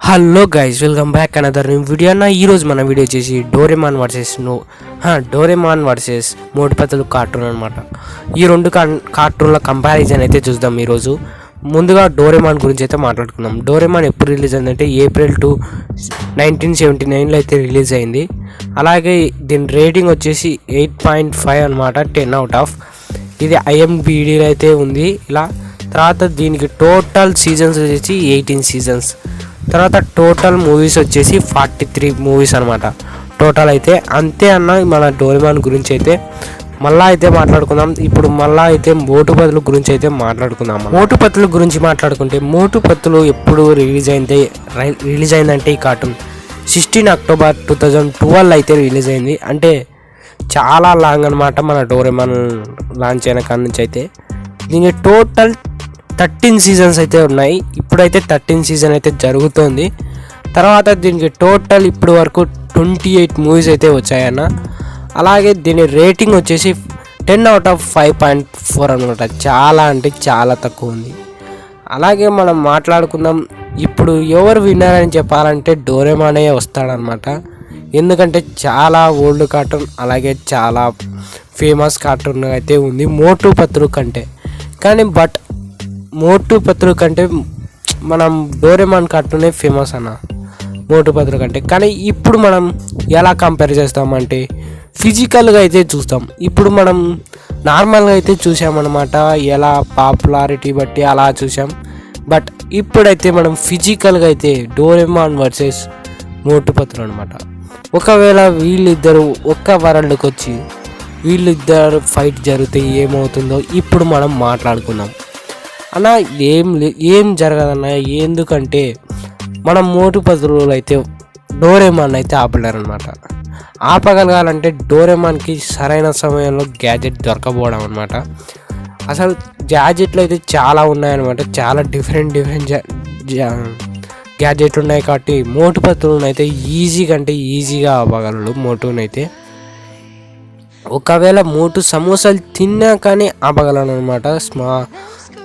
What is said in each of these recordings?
Hello guys, welcome back another new video. ఈ రోజు మన వీడియో వచ్చేసి డోరేమాన్ వర్సెస్ మోటుపతులు కార్టూన్ అనమాట. ఈ రెండు కార్టూన్ల కంపారిజన్ అయితే చూద్దాం ఈరోజు. ముందుగా డోరేమాన్ గురించి అయితే మాట్లాడుకుందాం. డోరేమాన్ ఎప్పుడు రిలీజ్ అయిందంటే April 2, 1979లో అయితే రిలీజ్ అయింది. అలాగే దీని రేటింగ్ వచ్చేసి 8.5 అనమాట, 10 out of. ఇది IMDbలో అయితే ఉంది. ఇలా తర్వాత దీనికి టోటల్ సీజన్స్ వచ్చేసి 18 సీజన్స్. తర్వాత టోటల్ మూవీస్ వచ్చేసి 43 మూవీస్ అనమాట టోటల్ అయితే. అంతే అన్న మన డోరేమాన్ గురించి అయితే మళ్ళీ అయితే మాట్లాడుకుందాం. ఇప్పుడు మళ్ళీ అయితే మోటుపతులు గురించి అయితే మాట్లాడుకుందాం. మోటుపతుల గురించి మాట్లాడుకుంటే మోటుపతులు ఎప్పుడు రిలీజ్ అయిందంటే ఈ కార్టూన్ 16 October 2012 అయితే రిలీజ్ అయింది. అంటే చాలా లాంగ్ అనమాట మన డోరేమాన్ లాంచ్ అయిన కాడ నుంచి అయితే. దీనికి టోటల్ 13 సీజన్స్ అయితే ఉన్నాయి. ఇప్పుడైతే 13 సీజన్ అయితే జరుగుతుంది. తర్వాత దీనికి టోటల్ ఇప్పుడు వరకు 28 మూవీస్ అయితే వచ్చాయన్న. అలాగే దీని రేటింగ్ వచ్చేసి 10 out of 5.4 అనమాట. చాలా అంటే చాలా తక్కువ ఉంది. అలాగే మనం మాట్లాడుకుందాం. ఇప్పుడు ఎవరు విన్నర్ అని చెప్పాలంటే డోరేమానే వస్తాడనమాట. ఎందుకంటే చాలా ఓల్డ్ కార్టూన్, అలాగే చాలా ఫేమస్ కార్టూన్ అయితే ఉంది మోటుపతులు కంటే. కానీ మోటుపతులు కంటే మనం డోరేమాన్ కార్టూనే ఫేమస్ అన్న మోటుపతులు కంటే. కానీ ఇప్పుడు మనం ఎలా కంపేర్ చేస్తామంటే ఫిజికల్గా అయితే చూస్తాం. ఇప్పుడు మనం నార్మల్గా అయితే చూసామన్నమాట, ఎలా పాపులారిటీ బట్టి అలా చూసాం. బట్ ఇప్పుడైతే మనం ఫిజికల్గా అయితే డోరేమాన్ వర్సెస్ మోటుపతులు అనమాట. ఒకవేళ వీళ్ళిద్దరు ఒక్క వరల్డ్కి వచ్చి వీళ్ళిద్దరు ఫైట్ జరిగితే ఏమవుతుందో ఇప్పుడు మనం మాట్లాడుకుందాం అన్న. ఏం జరగదన్న. ఎందుకంటే మనం మోటుపతులు అయితే డోరేమాన్ అయితే ఆపలేరనమాట. ఆపగలగాలంటే డోరేమాన్కి సరైన సమయంలో గ్యాజెట్ దొరకపోవడం అనమాట. అసలు గ్యాజెట్లు అయితే చాలా ఉన్నాయన్నమాట. చాలా డిఫరెంట్ గ్యాజెట్లు ఉన్నాయి కాబట్టి మోటుపతులను అయితే ఈజీగా ఆపగలడు మోటునైతే. ఒకవేళ మోటు సమోసాలు తిన్నా కానీ ఆపగలను అనమాట.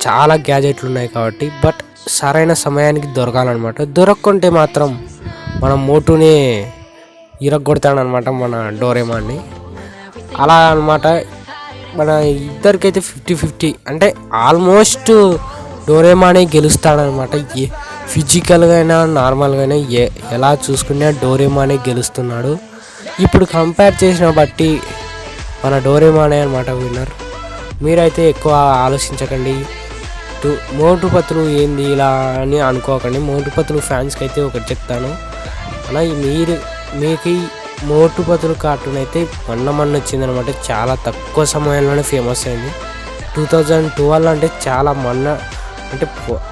చాలా గ్యాజెట్లు ఉన్నాయి కాబట్టి. బట్ సరైన సమయానికి దొరకాలన్నమాట. దొరక్కుంటే మాత్రం మనం మోటునే ఇరగొడతాడనమాట మన డోరేమాన్ని. అలా అనమాట. మన ఇద్దరికైతే 50-50 అంటే ఆల్మోస్ట్ డోరేమానే గెలుస్తాడనమాట. ఫిజికల్గా అయినా నార్మల్గా అయినా ఎలా చూసుకున్నా డోరేమానే గెలుస్తున్నాడు. ఇప్పుడు కంపేర్ చేసిన బట్టి మన డోరేమానే అనమాట విన్నర్. మీరైతే ఎక్కువ ఆలోచించకండి. మోటుపతులు ఏంది ఇలా అని అనుకోకండి. మోటుపతులు ఫ్యాన్స్కి అయితే ఒకటి చెప్తాను అలా, మీకు మోటుపతులు కార్టూన్ అయితే మొన్న వచ్చిందనమాట. చాలా తక్కువ సమయంలోనే ఫేమస్ అయింది. 2012 అంటే చాలా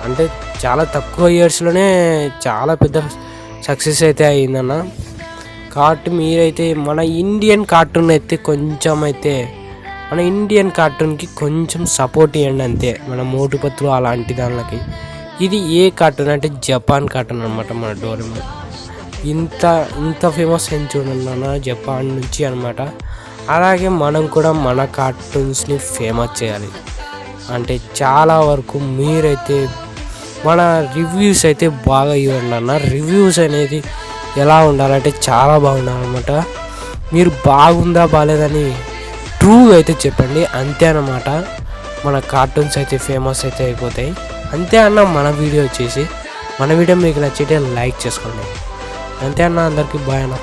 అంటే చాలా తక్కువ ఇయర్స్లోనే చాలా పెద్ద సక్సెస్ అయితే అయిందన్న. కాబట్టి మీరైతే మన ఇండియన్ కార్టూన్కి కొంచెం సపోర్ట్ ఇవ్వండి అంతే. మన మోటుపతులు అలాంటి దానికి. ఇది ఏ కార్టూన్ అంటే జపాన్ కార్టూన్ అనమాట మన డోరేమాన్. ఇంత ఫేమస్ అయింది చూడండి జపాన్ నుంచి అనమాట. అలాగే మనం కూడా మన కార్టూన్స్ని ఫేమస్ చేయాలి అంటే చాలా వరకు మీరైతే మన రివ్యూస్ అయితే బాగా ఇవ్వండి అన్న. రివ్యూస్ అనేది ఎలా ఉండాలంటే చాలా బాగుండాలన్నమాట. మీరు బాగుందా బాగాలేదని ట్రూగా అయితే చెప్పండి. అంతే అన్నమాట. మన కార్టూన్స్ అయితే ఫేమస్ అయితే అయిపోతాయి. అంతే అన్న. మన వీడియో మీకు నచ్చితే లైక్ చేసుకోండి. అంతే అన్న. అందరికీ బాయ్ అన్న.